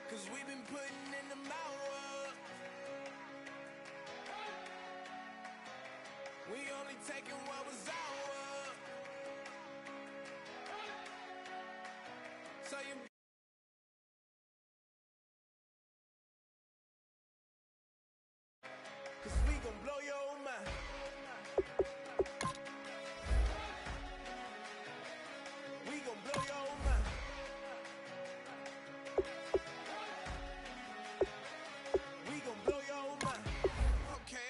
Cause we've been putting in the hours. We only taking what was ours. So you cause we gon' blow your mind. We gon' blow your mind. We gon' blow your mind.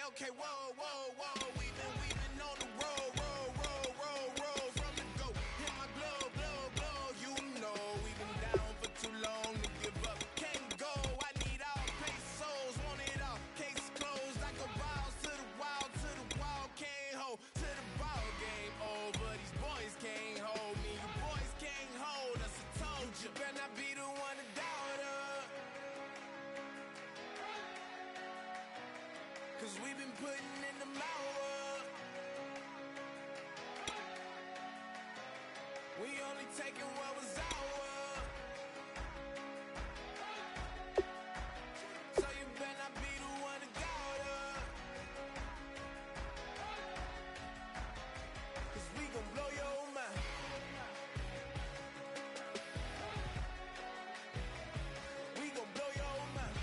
Okay, whoa, whoa, whoa. We've been on the road, from the go. Hit my glow, you know. We've been down for too long to give up. Can't go, I need all pesos, want it all. Case closed, I go balls to the wall, can't hold. To the ball game over, these boys can't hold me. You boys can't hold us, I told you. You better not be the one to doubt us. Cause we've been putting in the hours. We only taking what was ours. So you better not be the one to doubt us. Cause we gon' blow your mind. We gon' blow your mind.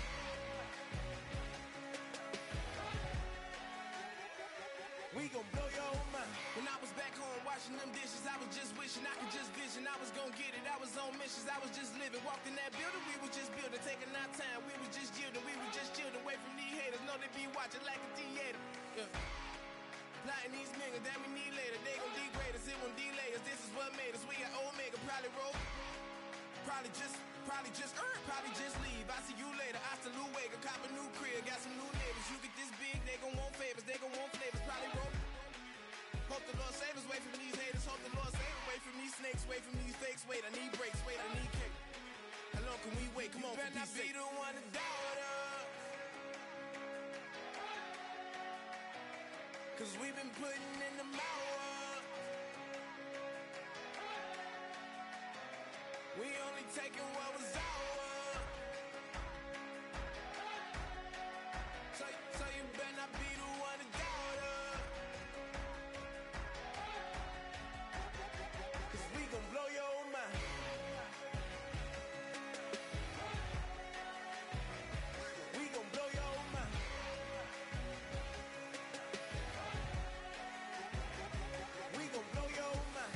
We gon' blow your mind. When I was back home washing them dishes, I was just wishing I could just vision. I was gon' get it, I was on missions, I was just living. Walked in that building, we was just building, taking our time. We was just yielding, we was just chilling. Away from these haters, know they be watching like a theater. Yeah. Plotting these niggas that we need later. They gon' degrade us, it won't delay us. This is what made us. We got Omega, probably roll. Probably just leave. I see you later. I salute Wega, cop a new crib, got some new neighbors. You get this big, they gon' want favors, they gon' want flavors. Probably roll. Hope the Lord save us, wait from these haters. Hope the Lord save us, wait from these snakes, wait from these fakes. Wait, I need breaks, wait, I need kick. How long can we wait? Come on, better not be the one to doubt us. Cause we've been putting in the hours. We only taking what was ours. So you better not be the one to doubt us. Cause we gon' blow your mind. We gon' blow your mind. We gon' blow your mind.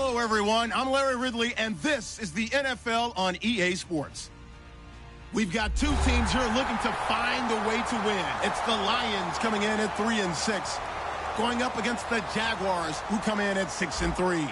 Hello, everyone. I'm Larry Ridley, and this is the NFL on EA Sports. We've got two teams here looking to find a way to win. It's the Lions coming in at 3-6, going up against the Jaguars, who come in at 6-3.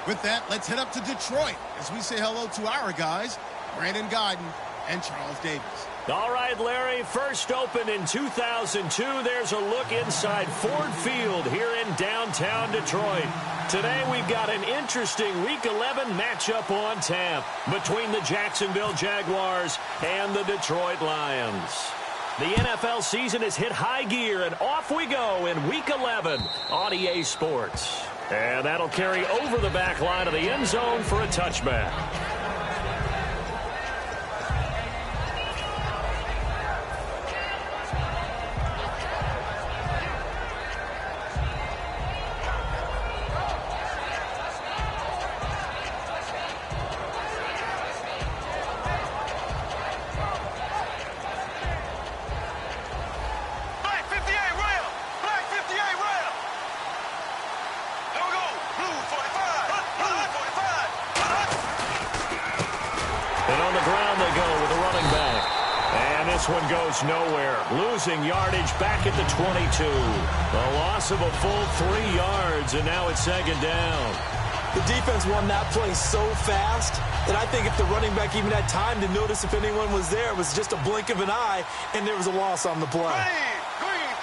With that, let's head up to Detroit as we say hello to our guys, Brandon Godden and Charles Davis. All right, Larry, first opened in 2002. There's a look inside Ford Field here in downtown Detroit. Today we've got an interesting Week 11 matchup on tap between the Jacksonville Jaguars and the Detroit Lions. The NFL season has hit high gear, and off we go in Week 11 on EA Sports. And that'll carry over the back line of the end zone for a touchback. One goes nowhere, losing yardage back at the 22. A loss of a full 3 yards, and now it's second down. The defense won that play so fast that I think if the running back even had time to notice if anyone was there, it was just a blink of an eye, and there was a loss on the play. Green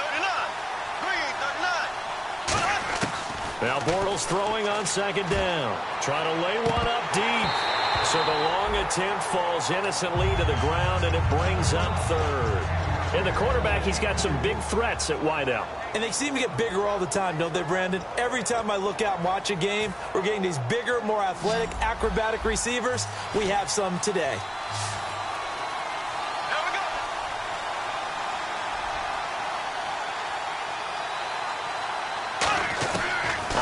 39. Now Bortles throwing on second down. Trying to lay one up deep. So the long attempt falls innocently to the ground, and it brings up third. And the quarterback, he's got some big threats at wideout. And they seem to get bigger all the time, don't they, Brandon? Every time I look out and watch a game, we're getting these bigger, more athletic, acrobatic receivers. We have some today. Here we go.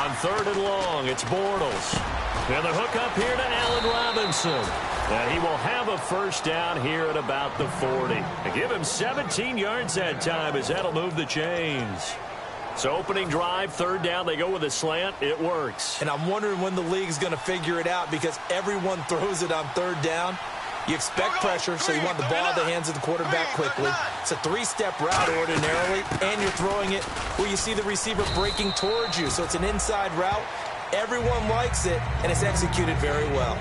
On third and long, it's Bortles. And the hook up here to Allen Robinson. And he will have a first down here at about the 40. And give him 17 yards that time, as that'll move the chains. So opening drive, third down, they go with a slant. It works. And I'm wondering when the league's going to figure it out, because everyone throws it on third down. You expect pressure, so you want the ball in the hands of the quarterback quickly. It's a three-step route ordinarily, and you're throwing it where you see the receiver breaking towards you. So it's an inside route. Everyone likes it, and it's executed very well.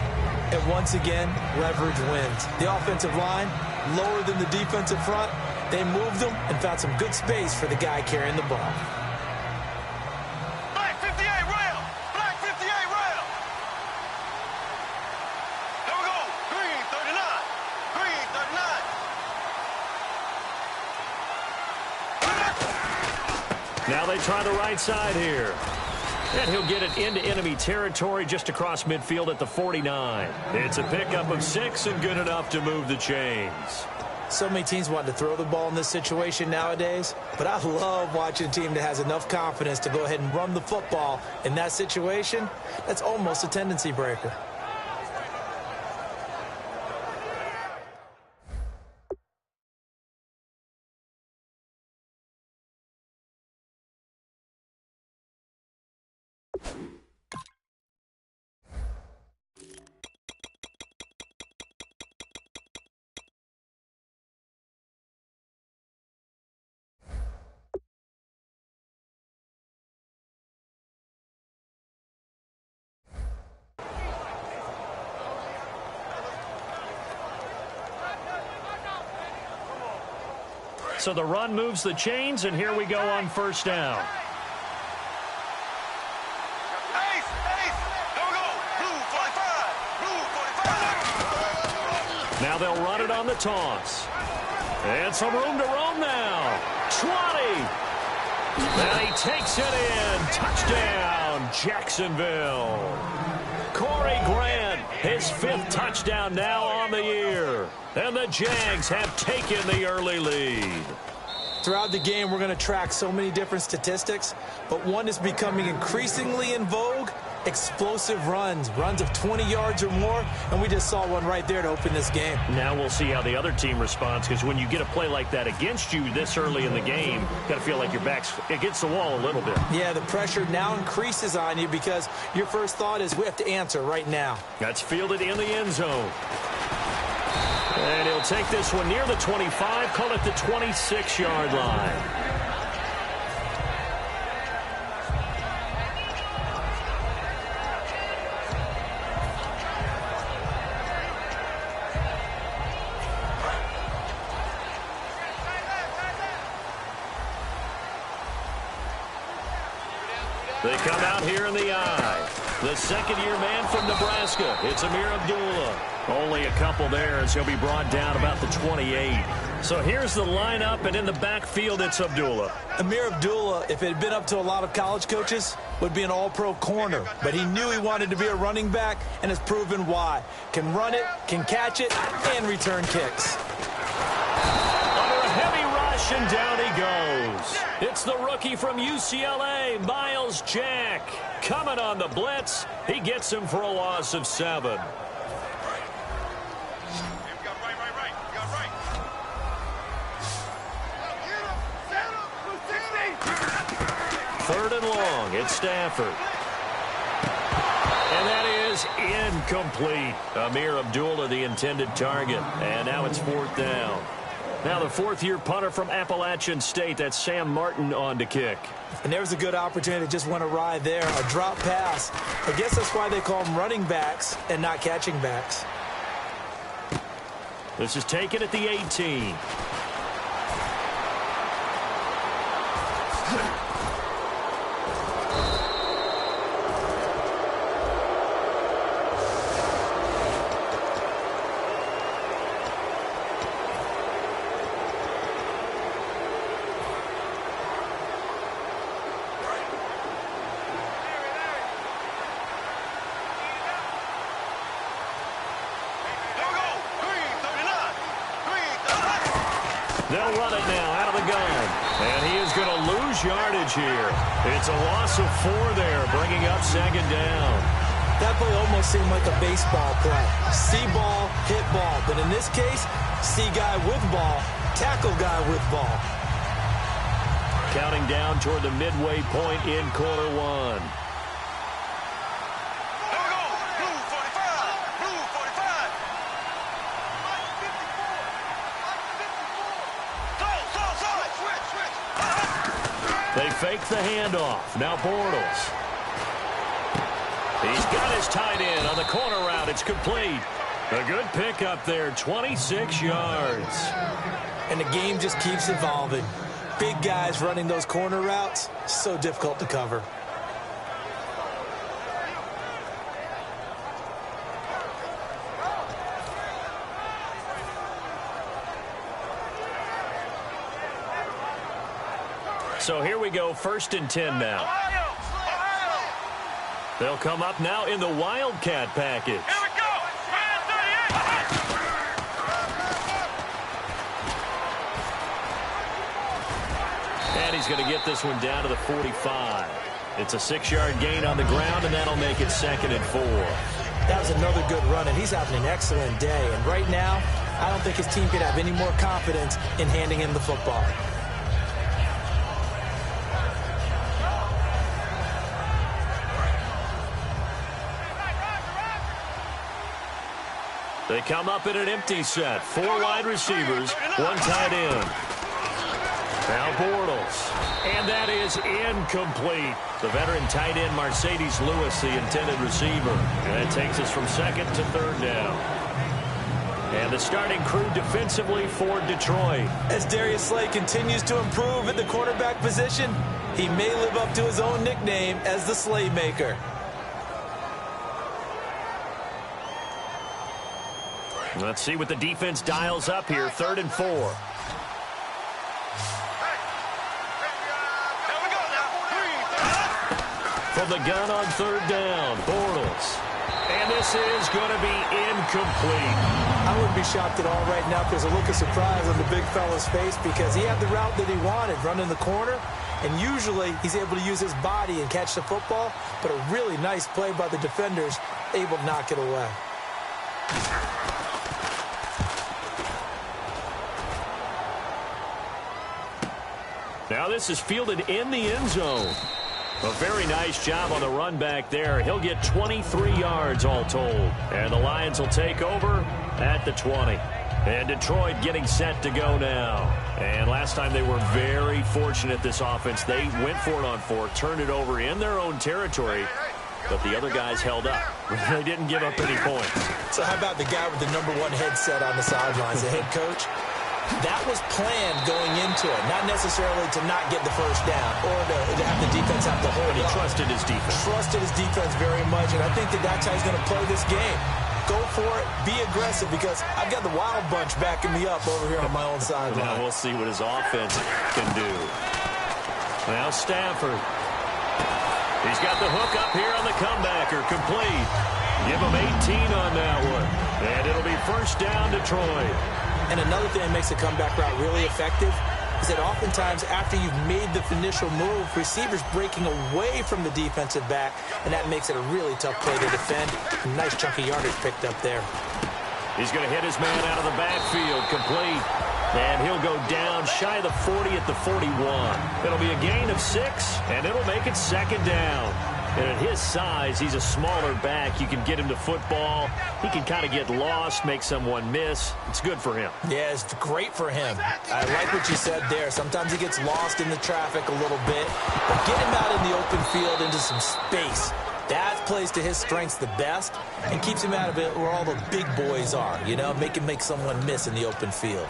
And once again, leverage wins. The offensive line, lower than the defensive front. They moved them and found some good space for the guy carrying the ball. Black 58 rail. Black 58 rail. Here we go. Green 39. Green 39. Now they try the right side here. And he'll get it into enemy territory just across midfield at the 49. It's a pickup of 6 and good enough to move the chains. So many teams want to throw the ball in this situation nowadays, but I love watching a team that has enough confidence to go ahead and run the football in that situation. That's almost a tendency breaker. So the run moves the chains, and here we go on first down. Ace, ace. Here we go. Blue 45. Blue 45. Now they'll run it on the toss. And some room to roam now. 20. And he takes it in. Touchdown, Jacksonville. Corey Grant, his 5th touchdown now on the year. And the Jags have taken the early lead. Throughout the game, we're going to track so many different statistics, but one is becoming increasingly in vogue, explosive runs of 20 yards or more, and we just saw one right there to open this game. Now we'll see how the other team responds, because when you get a play like that against you this early in the game, got to feel like your back's against the wall a little bit. Yeah, the pressure now increases on you because your first thought is we have to answer right now. That's fielded in the end zone. And he'll take this one near the 25, call it the 26-yard line. They come out here in the eye. The second-year man from Nebraska. It's Amir Abdullah. Only a couple there as he'll be brought down about the 28. So here's the lineup, and in the backfield, it's Abdullah. Amir Abdullah, if it had been up to a lot of college coaches, would be an all-pro corner. But he knew he wanted to be a running back, and has proven why. Can run it, can catch it, and return kicks. Under a heavy rush, and down he goes. It's the rookie from UCLA, Miles Jack. Coming on the blitz. He gets him for a loss of 7. Third and long, it's Stafford. And that is incomplete. Amir Abdullah, the intended target. And now it's 4th down. Now the fourth-year punter from Appalachian State, that's Sam Martin on to kick. And there's a good opportunity that just went awry there, a drop pass. I guess that's why they call them running backs and not catching backs. This is taken at the 18. They'll run it now out of the gun. And he is going to lose yardage here. It's a loss of 4 there, bringing up 2nd down. That play almost seemed like a baseball play. See ball, hit ball. But in this case, see guy with ball, tackle guy with ball. Counting down toward the midway point in quarter 1. They fake the handoff. Now Bortles. He's got his tight end on the corner route. It's complete. A good pickup there, 26 yards. And the game just keeps evolving. Big guys running those corner routes, so difficult to cover. So here we go, 1st and 10 now. They'll come up now in the Wildcat package. Here we go. And he's going to get this one down to the 45. It's a 6-yard gain on the ground, and that'll make it 2nd and 4. That was another good run, and he's having an excellent day. And right now, I don't think his team could have any more confidence in handing him the football. They come up in an empty set. 4 wide receivers, 1 tight end. Now Bortles. And that is incomplete. The veteran tight end, Mercedes Lewis, the intended receiver. And it takes us from 2nd to 3rd down. And the starting crew defensively for Detroit. As Darius Slay continues to improve at the quarterback position, he may live up to his own nickname as the Slaymaker. Let's see what the defense dials up here. 3rd and 4. From the gun on 3rd down, Bortles. And this is going to be incomplete. I wouldn't be shocked at all right now if there's a look of surprise on the big fella's face because he had the route that he wanted, running the corner, And usually he's able to use his body and catch the football, but a really nice play by the defenders, able to knock it away. Now this is fielded in the end zone. A very nice job on the run back there. He'll get 23 yards all told. And the Lions will take over at the 20. And Detroit getting set to go now. And last time they were very fortunate, this offense. They went for it on fourth, turned it over in their own territory, but the other guys held up. They didn't give up any points. So how about the guy with the #1 headset on the sidelines, the head coach? That was planned going into it, not necessarily to not get the first down or to have the defense have to hold But he it. trusted his defense. Trusted his defense very much, and I think that's how he's going to play this game. Go for it, be aggressive, because I've got the wild bunch backing me up over here on my own sideline. Now we'll see what his offense can do. Now Stafford. He's got the hook up here on the comebacker, complete. Give him 18 on that one. And it'll be first down, Detroit. And another thing that makes the comeback route really effective is that oftentimes after you've made the initial move, receivers breaking away from the defensive back, and that makes it a really tough play to defend. A nice chunk of yardage picked up there. He's going to hit his man out of the backfield, complete. And he'll go down shy of the 40 at the 41. It'll be a gain of 6, and it'll make it second down. And at his size, he's a smaller back. You can get him to football. He can kind of get lost, make someone miss. It's good for him. Yeah, it's great for him. I like what you said there. Sometimes he gets lost in the traffic a little bit. But get him out in the open field into some space. That plays to his strengths the best and keeps him out of it where all the big boys are, you know, make someone miss in the open field.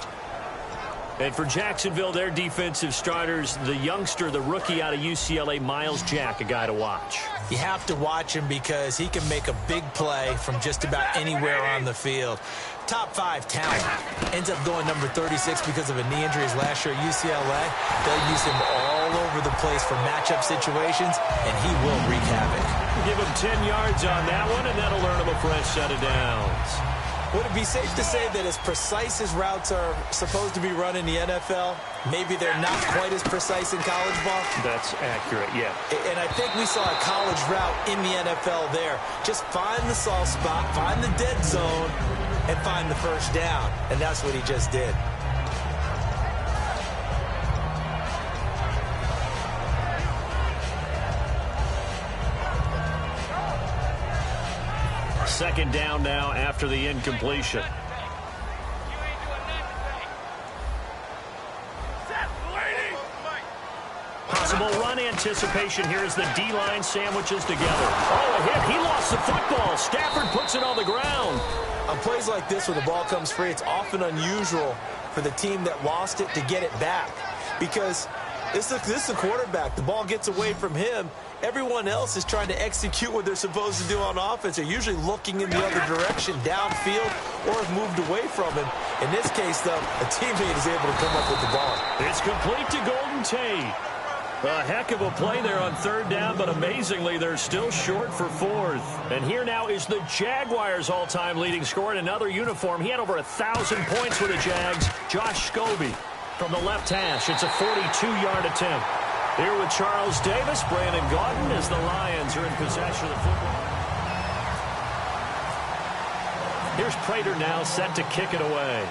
And for Jacksonville, their defensive starters, the youngster, the rookie out of UCLA, Miles Jack, a guy to watch. You have to watch him because he can make a big play from just about anywhere on the field. Top 5 talent. Ends up going number 36 because of a knee injury his last year at UCLA. They'll use him all over the place for matchup situations, and he will wreak havoc. Give him 10 yards on that one, and that'll earn him a fresh set of downs. Would it be safe to say that as precise as routes are supposed to be run in the NFL, maybe they're not quite as precise in college ball? That's accurate, yeah. And I think we saw a college route in the NFL there. Just find the soft spot, find the dead zone, and find the first down. And that's what he just did. Second down now after the incompletion. Possible run anticipation here as the D-line sandwiches together. Oh, a hit. He lost the football. Stafford puts it on the ground. On plays like this where the ball comes free, it's often unusual for the team that lost it to get it back. Because this is the quarterback. The ball gets away from him. Everyone else is trying to execute what they're supposed to do on offense. They're usually looking in the other direction, downfield, or have moved away from him. In this case, though, a teammate is able to come up with the ball. It's complete to Golden Tate. A heck of a play there on third down, but amazingly, they're still short for fourth. And here now is the Jaguars' all-time leading scorer in another uniform. He had over 1,000 points with the Jags. Josh Scobie from the left hash. It's a 42-yard attempt. Here with Charles Davis, Brandon Gaudin, as the Lions are in possession of the football. Here's Prater now set to kick it away.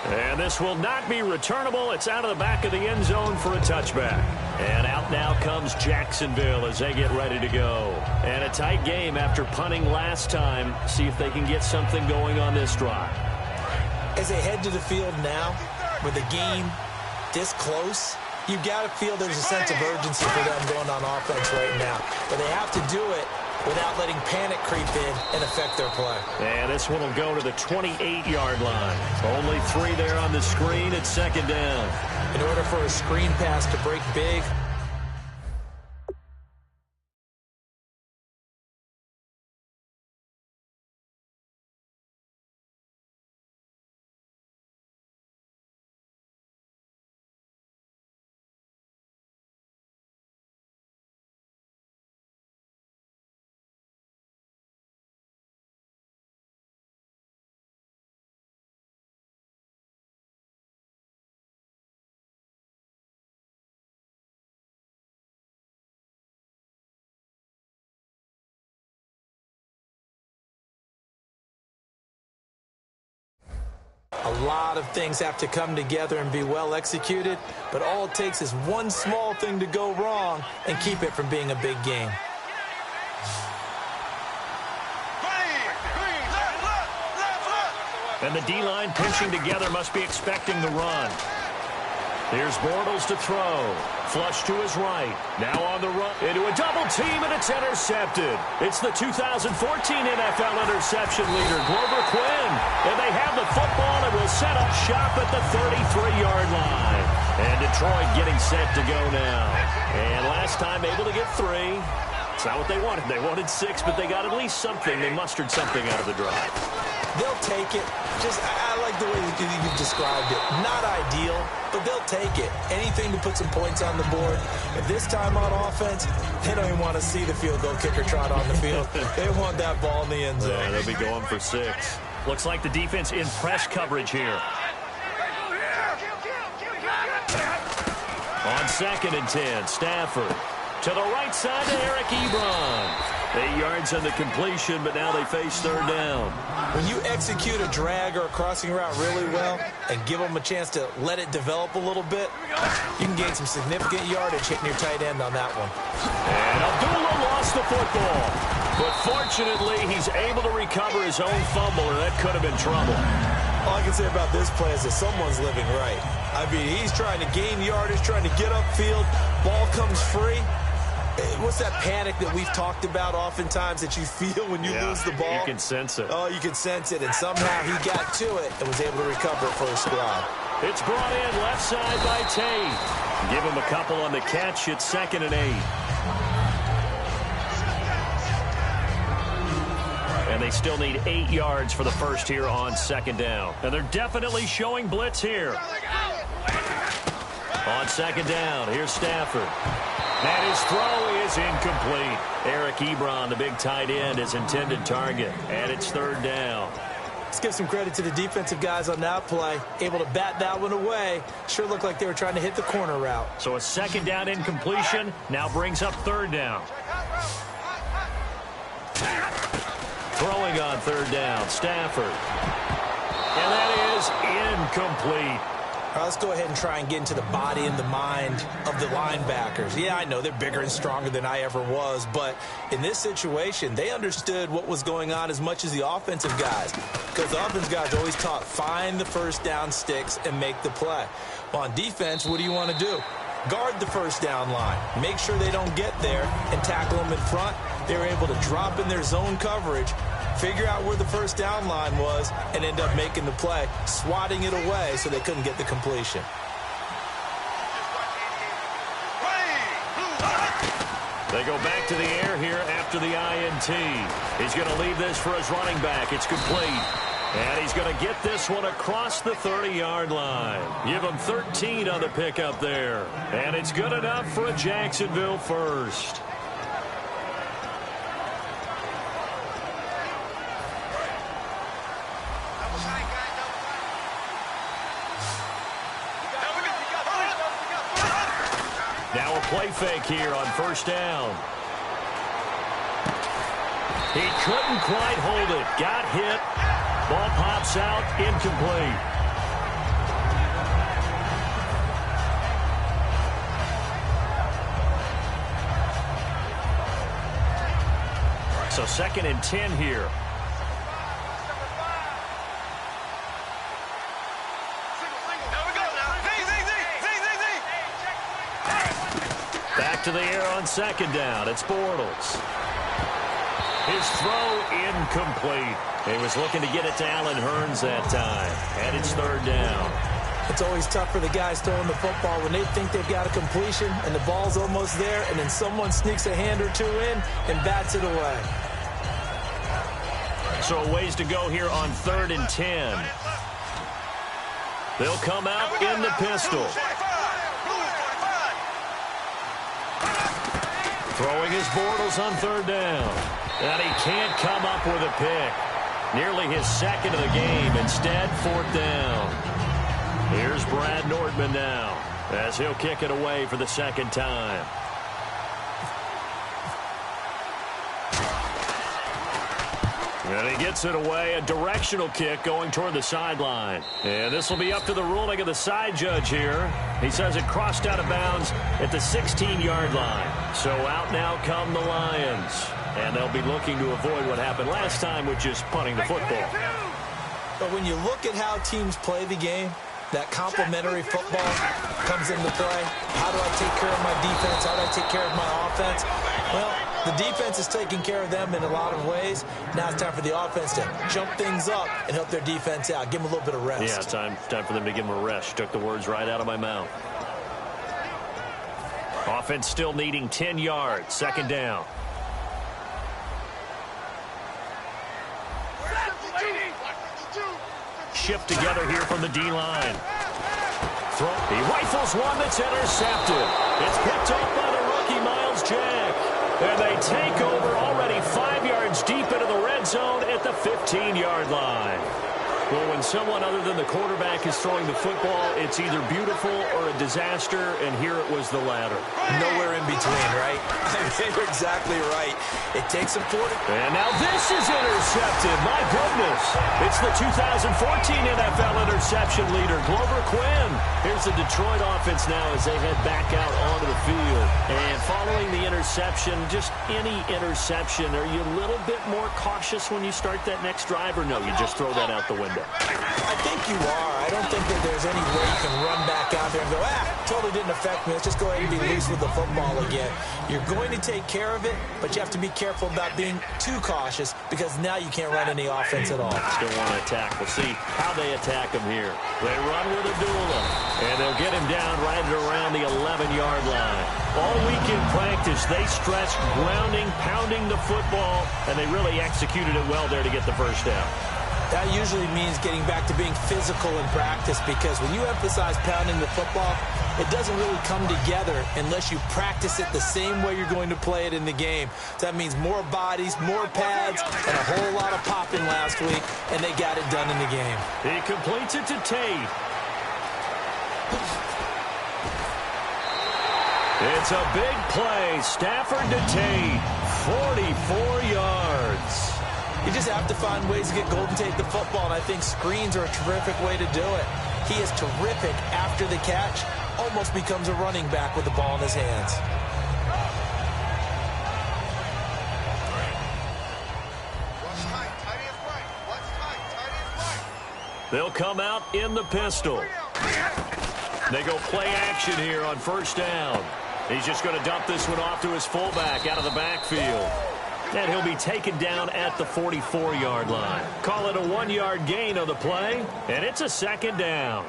And this will not be returnable. It's out of the back of the end zone for a touchback. And out now comes Jacksonville as they get ready to go. And a tight game after punting last time. See if they can get something going on this drive. As they head to the field now, with the game this close, you've got to feel there's a sense of urgency for them going on offense right now. But they have to do it without letting panic creep in and affect their play. And this one will go to the 28-yard line. Only 3 there on the screen at second down. In order for a screen pass to break big, A lot of things have to come together and be well executed, but all it takes is one small thing to go wrong and keep it from being a big game. And the D-line pinching together must be expecting the run. Here's Bortles to throw. Flush to his right. Now on the run. Into a double team, and it's intercepted. It's the 2014 NFL interception leader, Glover Quinn. And they have the football and will set up shop at the 33-yard line. And Detroit getting set to go now. And last time able to get 3. It's not what they wanted. They wanted 6, but they got at least something. They mustered something out of the drive. They'll take it. I like the way you've described it. Not ideal, but they'll take it. Anything to put some points on the board. At this time on offense, they don't even want to see the field goal kicker trot on the field. They want that ball in the end zone. Yeah, they'll be going for 6. Looks like the defense in press coverage here. On 2nd and 10, Stafford. To the right side to Eric Ebron. 8 yards on the completion, but now they face 3rd down. When you execute a drag or a crossing route really well and give them a chance to let it develop a little bit, you can gain some significant yardage hitting your tight end on that one. And Abdullah lost the football. But fortunately, he's able to recover his own fumble, or that could have been trouble. All I can say about this play is that someone's living right. I mean, he's trying to gain yardage, trying to get upfield. Ball comes free. What's that panic that we've talked about oftentimes that you feel when you lose the ball? You can sense it. Oh, you can sense it, and somehow he got to it and was able to recover it for his squad. It's brought in left side by Tate. Give him a couple on the catch. It's 2nd and 8. And they still need 8 yards for the first here on 2nd down. And they're definitely showing blitz here. On 2nd down, here's Stafford. And his throw is incomplete. Eric Ebron, the big tight end, his intended target. And it's 3rd down. Let's give some credit to the defensive guys on that play. Able to bat that one away. Sure looked like they were trying to hit the corner route. So a 2nd down incompletion now brings up 3rd down. Throwing on 3rd down, Stafford. And that is incomplete. All right, let's go ahead and try and get into the body and the mind of the linebackers. Yeah, I know they're bigger and stronger than I ever was, but in this situation, they understood what was going on as much as the offensive guys, because the offensive guys always taught find the first down sticks and make the play. Well, on defense, what do you want to do? Guard the first down line. Make sure they don't get there and tackle them in front. They were able to drop in their zone coverage, figure out where the first down line was, and end up making the play, swatting it away so they couldn't get the completion. They go back to the air here after the INT. He's going to leave this for his running back. It's complete. And he's going to get this one across the 30-yard line. Give him 13 on the pickup there. And it's good enough for a Jacksonville first. Now a play fake here on 1st down. He couldn't quite hold it. Got hit. Ball pops out, incomplete. So 2nd and 10 here. Back to the air on 2nd down. It's Bortles. His throw incomplete. He was looking to get it to Allen Hurns that time. And it's 3rd down. It's always tough for the guys throwing the football when they think they've got a completion and the ball's almost there, and then someone sneaks a hand or two in and bats it away. So a ways to go here on 3rd and 10. They'll come out in the pistol. Throwing his Bortles on 3rd down. And he can't come up with a pick. Nearly his 2nd of the game. Instead, 4th down. Here's Brad Nordman now as he'll kick it away for the 2nd time. And he gets it away, a directional kick going toward the sideline. And this will be up to the ruling of the side judge here. He says it crossed out of bounds at the 16-yard line. So out now come the Lions. And they'll be looking to avoid what happened last time, which is punting the football. But when you look at how teams play the game, that complementary football comes into play. How do I take care of my defense? How do I take care of my offense? Well, the defense is taking care of them in a lot of ways. Now it's time for the offense to jump things up and help their defense out. Give them a little bit of rest. Yeah, time for them to give them a rest. Took the words right out of my mouth. Offense still needing 10 yards. Second down. Shift together here from the D-line. He rifles one that's intercepted. It's picked up by the rookie Miles Jack. And they take over already 5 yards deep into the red zone at the 15-yard line. Well, when someone other than the quarterback is throwing the football, it's either beautiful or a disaster, and here it was the latter. Nowhere in between, right? You're exactly right. It takes a quarter. And now this is intercepted. My goodness. It's the 2014 NFL interception leader, Glover Quinn. Here's the Detroit offense now as they head back out onto the field. And following the interception, just any interception, are you a little bit more cautious when you start that next drive, or no, you just throw that out the window? I think you are. I don't think that there's any way you can run back out there and go, totally didn't affect me. Let's just go ahead and be loose with the football again. You're going to take care of it, but you have to be careful about being too cautious because now you can't run any offense at all. Still want to attack. We'll see how they attack him here. They run with Abdullah, and they'll get him down right around the 11-yard line. All week in practice, they stressed grounding, pounding the football, and they really executed it well there to get the first down. That usually means getting back to being physical in practice because when you emphasize pounding the football, it doesn't really come together unless you practice it the same way you're going to play it in the game. So that means more bodies, more pads, and a whole lot of popping last week, and they got it done in the game. He completes it to Tate. It's a big play. Stafford to Tate. 44 yards. You just have to find ways to get Golden Tate the football, and I think screens are a terrific way to do it. He is terrific after the catch, almost becomes a running back with the ball in his hands. They'll come out in the pistol. They go play action here on first down. He's just going to dump this one off to his fullback out of the backfield. And he'll be taken down at the 44-yard line. Call it a 1-yard gain on the play, and it's a second down.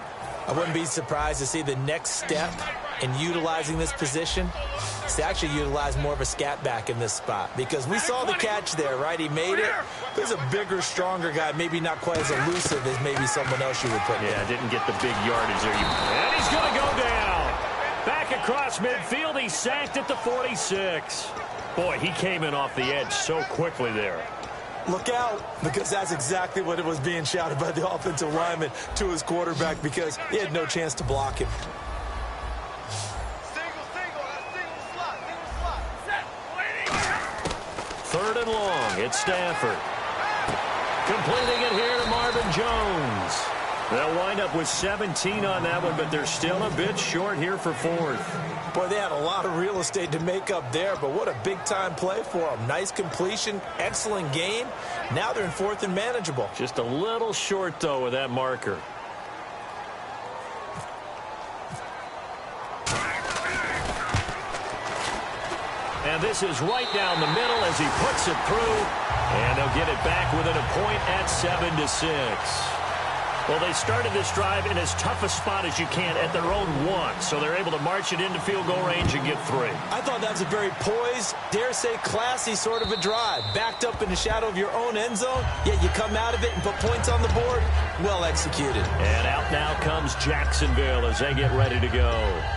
I wouldn't be surprised to see the next step in utilizing this position is to actually utilize more of a scat back in this spot because we saw the catch there, right? He made it. There's a bigger, stronger guy, maybe not quite as elusive as maybe someone else you would put in. Yeah, didn't get the big yardage there. And he's going to go down. Back across midfield, he's sacked at the 46. Boy, he came in off the edge so quickly there. Look out, because that's exactly what it was being shouted by the offensive lineman to his quarterback because he had no chance to block him. Third and long, it's Stafford. Completing it here to Marvin Jones. They'll wind up with 17 on that one, but they're still a bit short here for fourth. Boy, they had a lot of real estate to make up there, but what a big-time play for them. Nice completion, excellent game. Now they're in fourth and manageable. Just a little short, though, with that marker. And this is right down the middle as he puts it through. And they'll get it back within a point at 7-6. Well, they started this drive in as tough a spot as you can at their own 1, so they're able to march it into field goal range and get 3. I thought that was a very poised, dare say classy sort of a drive. Backed up in the shadow of your own end zone, yet you come out of it and put points on the board. Well executed. And out now comes Jacksonville as they get ready to go.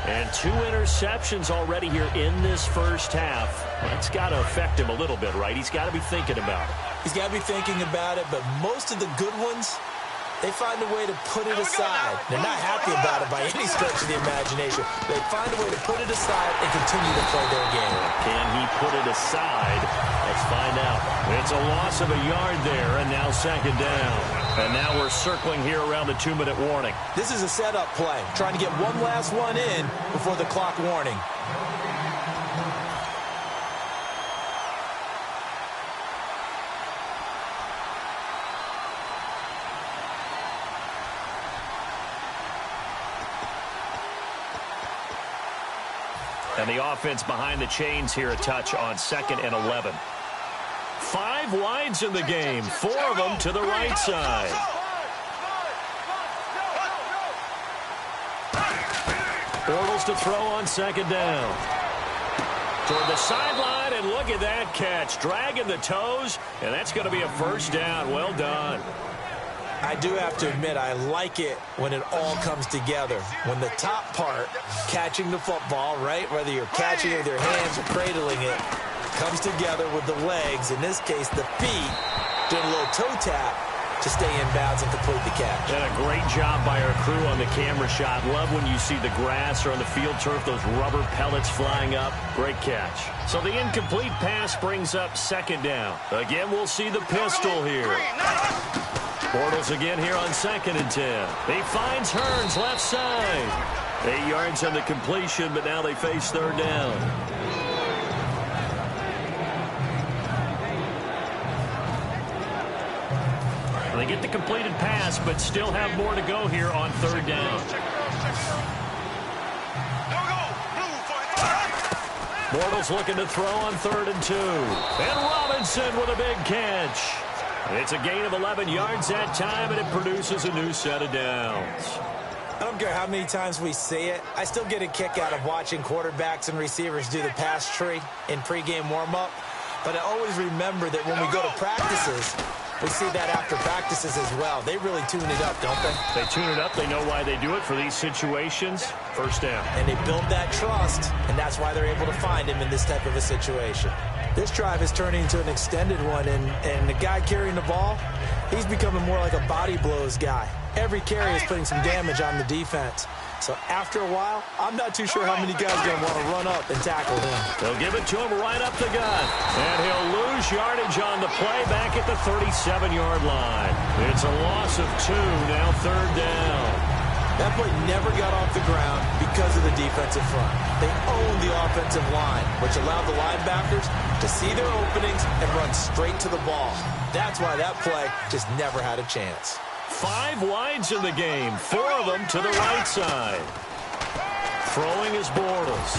And 2 interceptions already here in this first half. That's got to affect him a little bit, right? He's got to be thinking about it. He's got to be thinking about it, but most of the good ones, they find a way to put it aside. They're not happy about it by any stretch of the imagination. They find a way to put it aside and continue to play their game. Can he put it aside? That's Let's find out. It's a loss of a yard there, and now second down. And now we're circling here around the 2-minute warning. This is a setup play, trying to get one last one in before the clock warning. And the offense behind the chains here, a touch on 2nd and 11. 5 wides in the game, 4 of them to the right side. Bortles to throw on second down. Toward the sideline, and look at that catch. Dragging the toes, and that's going to be a first down. Well done. I do have to admit, I like it when it all comes together. When the top part, catching the football, right, whether you're catching it with your hands or cradling it, comes together with the legs, in this case the feet, doing a little toe tap to stay in bounds and complete the catch. And a great job by our crew on the camera shot. Love when you see the grass or on the field turf, those rubber pellets flying up. Great catch. So the incomplete pass brings up second down. Again, we'll see the pistol here. Bortles again here on 2nd and 10. He finds Hearns left side. 8 yards on the completion, but now they face third down. They get the completed pass, but still have more to go here on third down. Bortles looking to throw on 3rd and 2. And Robinson with a big catch. It's a gain of 11 yards that time, and it produces a new set of downs. I don't care how many times we see it. I still get a kick out of watching quarterbacks and receivers do the pass tree in pregame warm-up. But I always remember that when we go to practices, we see that after practices as well. They really tune it up, don't they? They tune it up. They know why they do it for these situations. First down. And they build that trust, and that's why they're able to find him in this type of a situation. This drive is turning into an extended one, and the guy carrying the ball, he's becoming more like a body blows guy. Every carry is putting some damage on the defense. So after a while, I'm not too sure how many guys are going to want to run up and tackle him. They'll give it to him right up the gut. And he'll lose yardage on the play back at the 37-yard line. It's a loss of 2, now third down. That play never got off the ground because of the defensive front. They owned the offensive line, which allowed the linebackers to see their openings and run straight to the ball. That's why that play just never had a chance. 5 wides in the game, 4 of them to the right side. Throwing is Bortles.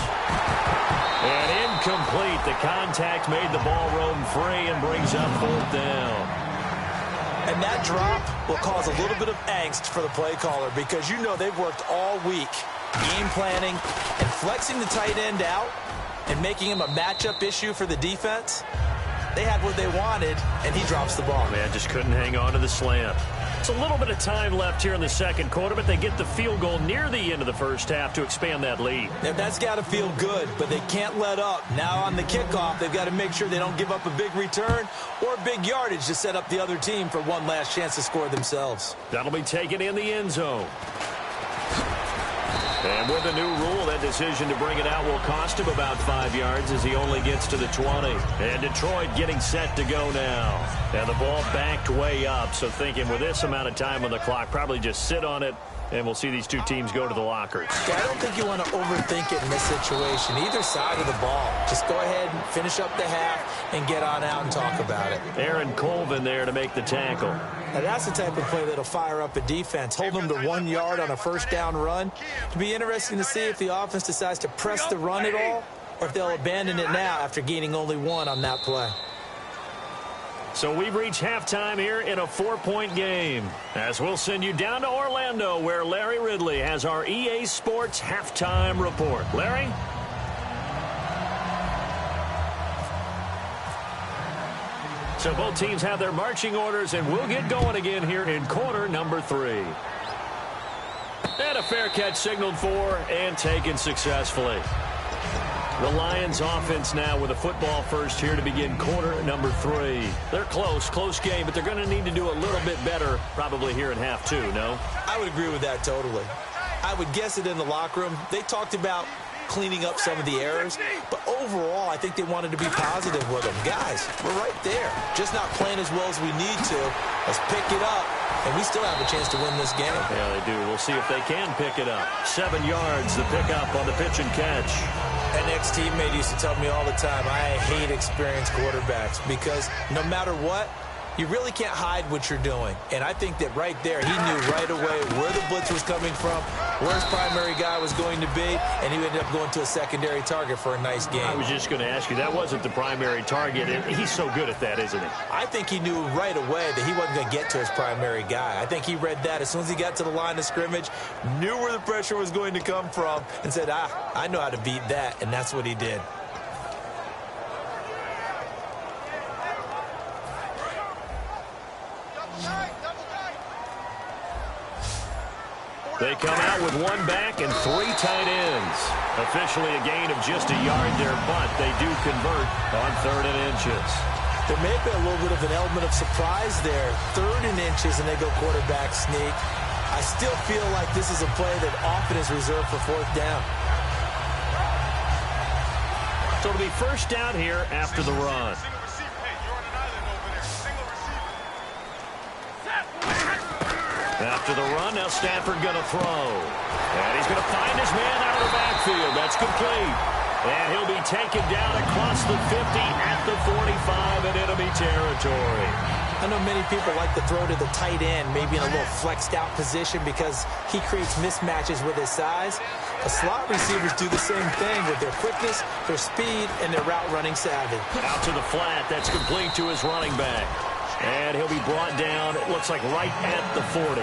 And incomplete. The contact made the ball roam free and brings up 4th down. And that drop will cause a little bit of angst for the play caller because you know they've worked all week game planning and flexing the tight end out and making him a matchup issue for the defense. They had what they wanted, and he drops the ball. Man, just couldn't hang on to the slant. It's a little bit of time left here in the second quarter, but they get the field goal near the end of the first half to expand that lead. And that's got to feel good, but they can't let up. Now on the kickoff, they've got to make sure they don't give up a big return or big yardage to set up the other team for one last chance to score themselves. That'll be taken in the end zone. And with the new rule, that decision to bring it out will cost him about 5 yards as he only gets to the 20. And Detroit getting set to go now. And the ball backed way up, so thinking with this amount of time on the clock, probably just sit on it, and we'll see these two teams go to the lockers. Yeah, I don't think you want to overthink it in this situation. Either side of the ball. Just go ahead and finish up the half and get on out and talk about it. Aaron Colvin there to make the tackle. Now that's the type of play that'll fire up a defense. Hold them to 1 yard on a first down run. It'll be interesting to see if the offense decides to press the run at all or if they'll abandon it now after gaining only 1 on that play. So we've reached halftime here in a 4-point game. As we'll send you down to Orlando where Larry Ridley has our EA Sports halftime report. Larry? So both teams have their marching orders, and we'll get going again here in quarter number 3. And a fair catch signaled for and taken successfully. The Lions offense now with a football first here to begin quarter number 3. They're close game, but they're going to need to do a little bit better probably here in half 2, no? I would agree with that totally. I would guess it in the locker room. They talked about cleaning up some of the errors. But overall, I think they wanted to be positive with them. Guys, we're right there. Just not playing as well as we need to. Let's pick it up, and we still have a chance to win this game. Yeah, they do. We'll see if they can pick it up. 7 yards, the pickup on the pitch and catch. An ex-teammate used to tell me all the time, I hate experienced quarterbacks because no matter what, you really can't hide what you're doing. And I think that right there, he knew right away where the blitz was coming from, where his primary guy was going to be, and he ended up going to a secondary target for a nice game. I was just going to ask you, that wasn't the primary target. He's so good at that, isn't he? I think he knew right away that he wasn't going to get to his primary guy. I think he read that as soon as he got to the line of scrimmage, knew where the pressure was going to come from, and said, I know how to beat that, and that's what he did. They come out with 1 back and 3 tight ends. Officially a gain of just a yard there, but they do convert on 3rd and inches. There may have been a little bit of an element of surprise there. 3rd and inches, and they go quarterback sneak. I still feel like this is a play that often is reserved for 4th down. So it'll be 1st down here after the run. After the run, now Stafford going to throw. And he's going to find his man out of the backfield. That's complete. And he'll be taken down across the 50 at the 45 in enemy territory. I know many people like to throw to the tight end, maybe in a little flexed out position because he creates mismatches with his size. The slot receivers do the same thing with their quickness, their speed, and their route running savvy. Out to the flat. That's complete to his running back. And he'll be brought down, it looks like, right at the 40.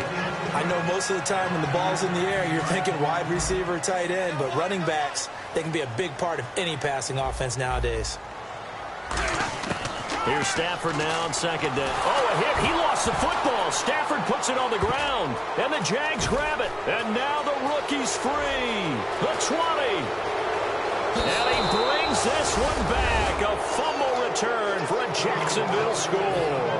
I know most of the time when the ball's in the air, you're thinking wide receiver, tight end, but running backs, they can be a big part of any passing offense nowadays. Here's Stafford now on 2nd down. Oh, a hit. He lost the football. Stafford puts it on the ground, and the Jags grab it. And now the rookie's free. The 20. And he brings this one back. A fumble return for a Jacksonville score.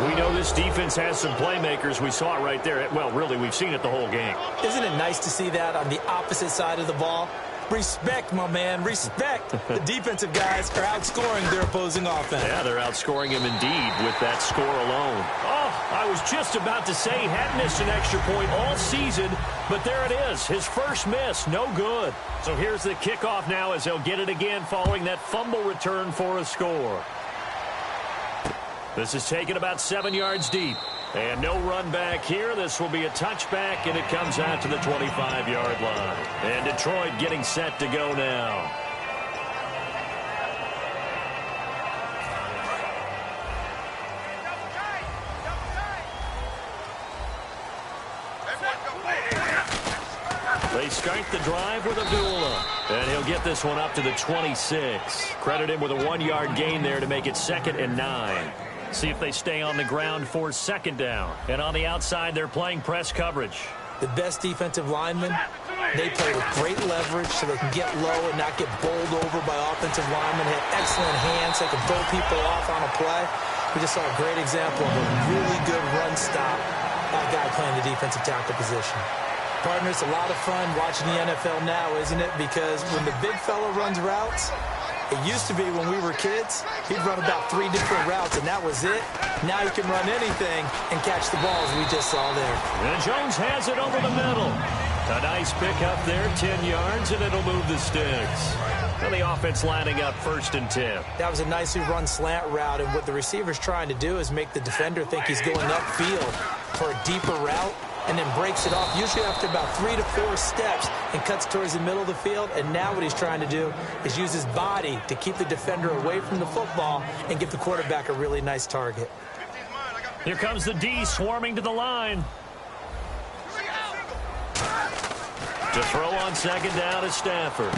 We know this defense has some playmakers. We saw it right there. Well, really, we've seen it the whole game. Isn't it nice to see that on the opposite side of the ball? Respect, my man, respect. The defensive guys are outscoring their opposing offense. Yeah, they're outscoring him indeed with that score alone. Oh, I was just about to say he hadn't missed an extra point all season, but there it is. His first miss, no good. So here's the kickoff now as they'll get it again following that fumble return for a score. This is taken about 7 yards deep. And no run back here. This will be a touchback, and it comes out to the 25-yard line. And Detroit getting set to go now. They start the drive with Abdullah. And he'll get this one up to the 26. Credit him with a 1-yard gain there to make it 2nd and 9. See if they stay on the ground for 2nd down. And on the outside, they're playing press coverage. The best defensive linemen, they play with great leverage so they can get low and not get bowled over by offensive linemen. They have excellent hands. They can throw people off on a play. We just saw a great example of a really good run stop by a guy playing the defensive tackle position. Partner, it's a lot of fun watching the NFL now, isn't it? Because when the big fella runs routes, it used to be when we were kids, he'd run about 3 different routes, and that was it. Now he can run anything and catch the balls we just saw there. And Jones has it over the middle. A nice pickup there, 10 yards, and it'll move the sticks. And the offense lining up 1st and 10. That was a nicely run slant route, and what the receiver's trying to do is make the defender think he's going upfield for a deeper route, and then breaks it off, usually after about 3 to 4 steps, and cuts towards the middle of the field. And now what he's trying to do is use his body to keep the defender away from the football and give the quarterback a really nice target. Here comes the D swarming to the line. To throw on 2nd down is Stafford.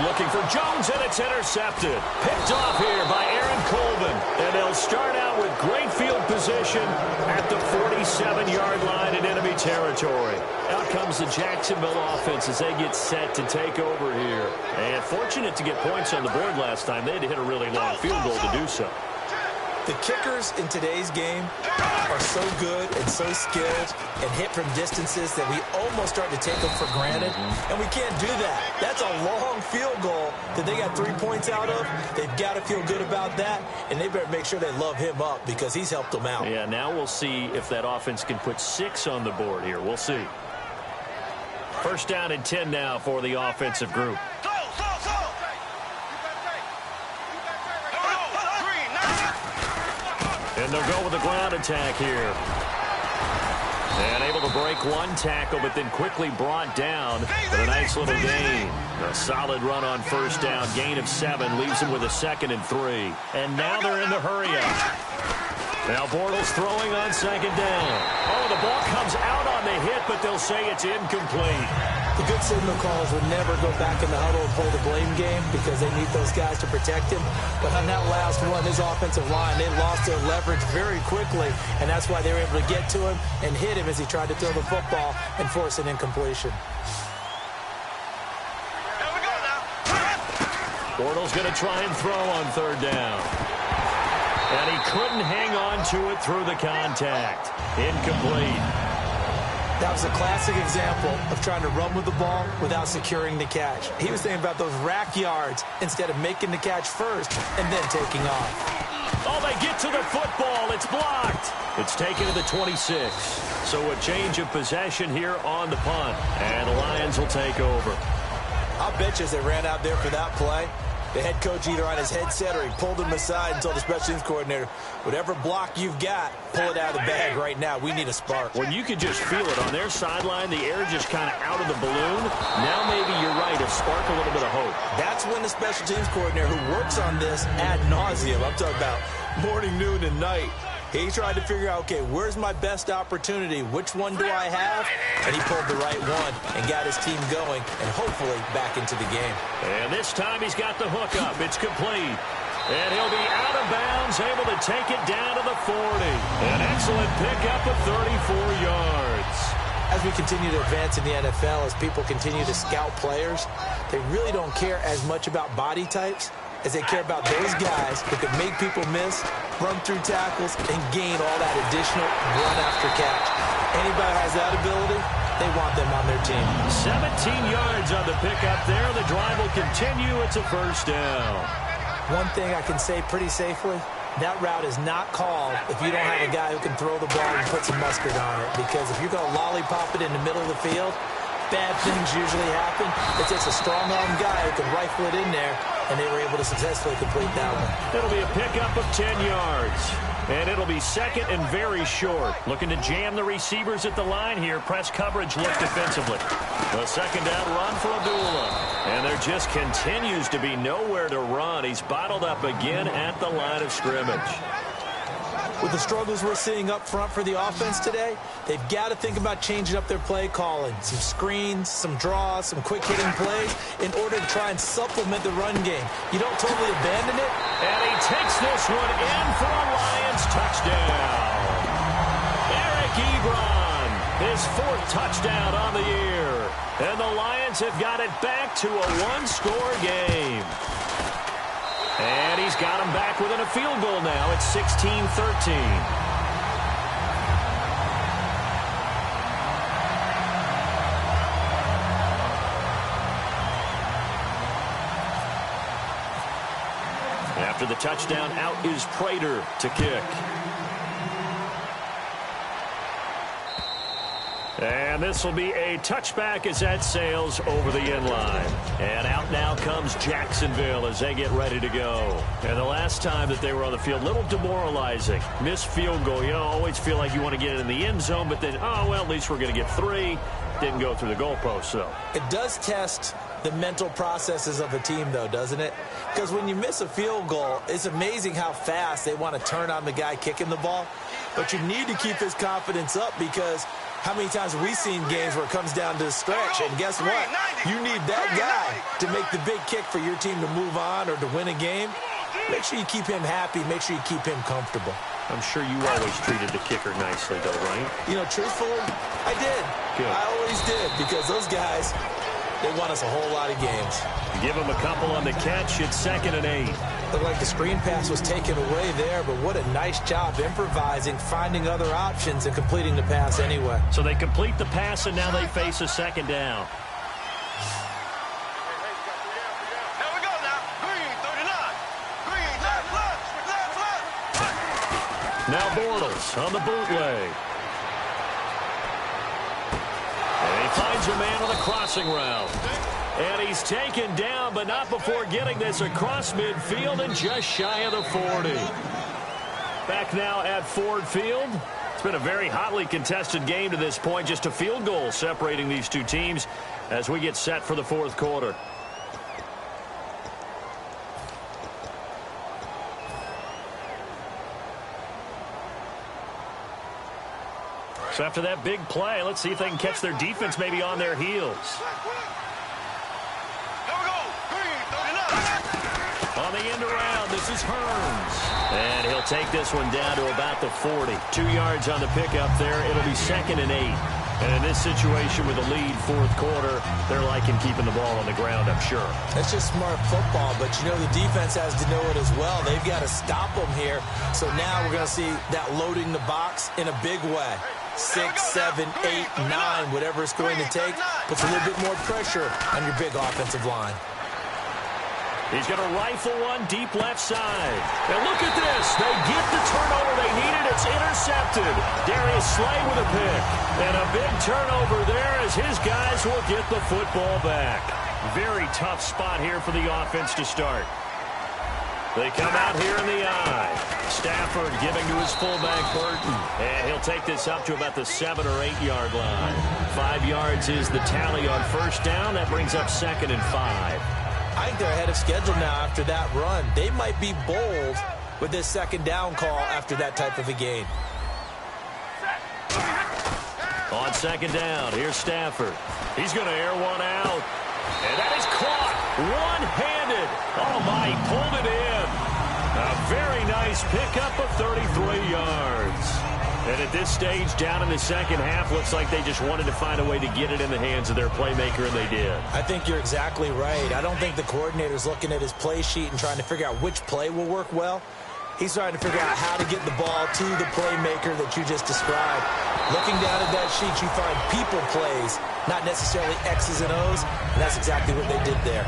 Looking for Jones, and it's intercepted. Picked off here by Aaron Colvin. And they'll start out with great field position at the 47-yard line in enemy territory. Out comes the Jacksonville offense as they get set to take over here. And fortunate to get points on the board last time. They had to hit a really long field goal to do so. The kickers in today's game are so good and so skilled and hit from distances that we almost start to take them for granted, and we can't do that. That's a long field goal that they got 3 points out of. They've got to feel good about that, and they better make sure they love him up because he's helped them out. Yeah, now we'll see if that offense can put 6 on the board here. We'll see. First down and 10 now for the offensive group. And they'll go with a ground attack here. And able to break one tackle, but then quickly brought down for a nice little gain. A solid run on first down. Gain of 7 leaves them with a 2nd and 3. And now they're in the hurry-up. Now Bortles throwing on 2nd down. Oh, the ball comes out on the hit, but they'll say it's incomplete. The good signal callers would never go back in the huddle and play the blame game because they need those guys to protect him. But on that last one, his offensive line, they lost their leverage very quickly, and that's why they were able to get to him and hit him as he tried to throw the football and force an incompletion. Bortles going to try and throw on 3rd down. And he couldn't hang on to it through the contact. Incomplete. That was a classic example of trying to run with the ball without securing the catch. He was thinking about those rack yards instead of making the catch first and then taking off. Oh, they get to the football. It's blocked. It's taken to the 26. So a change of possession here on the punt. And the Lions will take over. I'll bet you as they ran out there for that play, the head coach either on his headset or he pulled him aside and told the special teams coordinator, whatever block you've got, pull it out of the bag right now. We need a spark. When you could just feel it on their sideline, the air just kind of out of the balloon. Now maybe you're right, a spark, a little bit of hope. That's when the special teams coordinator who works on this ad nauseum, I'm talking about morning, noon, and night, he tried to figure out, okay, where's my best opportunity? Which one do I have? And he pulled the right one and got his team going and hopefully back into the game. And this time he's got the hook up. It's complete. And he'll be out of bounds, able to take it down to the 40. An excellent pickup of 34 yards. As we continue to advance in the NFL, as people continue to scout players, they really don't care as much about body types as they care about those guys who can make people miss, run through tackles, and gain all that additional run after catch. Anybody who has that ability, they want them on their team. 17 yards on the pickup there. The drive will continue. It's a first down. One thing I can say pretty safely, that route is not called if you don't have a guy who can throw the ball and put some mustard on it. Because if you're going to lollipop it in the middle of the field, bad things usually happen. It takes a strong-arm guy who can rifle it in there, and they were able to successfully complete that one. It'll be a pickup of 10 yards. And it'll be 2nd and very short. Looking to jam the receivers at the line here. Press coverage look defensively. The 2nd down run for Abdullah. And there just continues to be nowhere to run. He's bottled up again at the line of scrimmage. With the struggles we're seeing up front for the offense today, they've got to think about changing up their play calling. Some screens, some draws, some quick-hitting plays in order to try and supplement the run game. You don't totally abandon it. And he takes this one in for a Lions touchdown. Eric Ebron, his 4th touchdown on the year. And the Lions have got it back to a 1-score game. And he's got him back within a field goal now. It's 16-13. After the touchdown, out is Prater to kick. And this will be a touchback as that sails over the end line. And out now comes Jacksonville as they get ready to go. And the last time that they were on the field, a little demoralizing. Missed field goal. You know, always feel like you want to get it in the end zone, but then, oh, well, at least we're going to get 3. Didn't go through the goalpost, so. It does test the mental processes of a team, though, doesn't it? Because when you miss a field goal, it's amazing how fast they want to turn on the guy kicking the ball. But you need to keep his confidence up because how many times have we seen games where it comes down to the stretch? And guess what? You need that guy to make the big kick for your team to move on or to win a game. Make sure you keep him happy. Make sure you keep him comfortable. I'm sure you always treated the kicker nicely, though, right? You know, truthfully, I did. Good. I always did because those guys, They won us a whole lot of games. Give them a couple on the catch. It's 2nd and 8. Looked like the screen pass was taken away there, but what a nice job improvising, finding other options, and completing the pass anyway. So they complete the pass, and now they face a 2nd down. Here we go now. Green, 39. Green, left. Now Bortles on the bootleg. And he finds a man on the crossing route. And he's taken down, but not before getting this across midfield and just shy of the 40. Back now at Ford Field. It's been a very hotly contested game to this point. Just a field goal separating these two teams as we get set for the 4th quarter. So after that big play, let's see if they can catch their defense maybe on their heels. On the end around, this is Hearns. And he'll take this one down to about the 40. 2 yards on the pickup there. It'll be 2nd and 8. And in this situation with a lead 4th quarter, they're liking keeping the ball on the ground, I'm sure. That's just smart football, but you know the defense has to know it as well. They've got to stop them here. So now we're going to see that loading the box in a big way. 6, 7, 8, 9, whatever it's going to take, puts a little bit more pressure on your big offensive line. He's going to rifle one deep left side. And look at this. They get the turnover they needed. It's intercepted. Darius Slay with a pick. And a big turnover there as his guys will get the football back. Very tough spot here for the offense to start. They come out here in the eye. Stafford giving to his fullback, Burton. And he'll take this up to about the 7 or 8 yard line. 5 yards is the tally on 1st down. That brings up 2nd and 5. I think they're ahead of schedule now after that run. They might be bold with this 2nd down call after that type of a game. On 2nd down, here's Stafford. He's going to air one out. And that is caught one-handed. Oh, my, he pulled it in. A very nice pickup of 33 yards. And at this stage, down in the 2nd half, looks like they just wanted to find a way to get it in the hands of their playmaker, and they did. I think you're exactly right. I don't think the coordinator's looking at his play sheet and trying to figure out which play will work well. He's trying to figure out how to get the ball to the playmaker that you just described. Looking down at that sheet, you find people plays, not necessarily X's and O's, and that's exactly what they did there.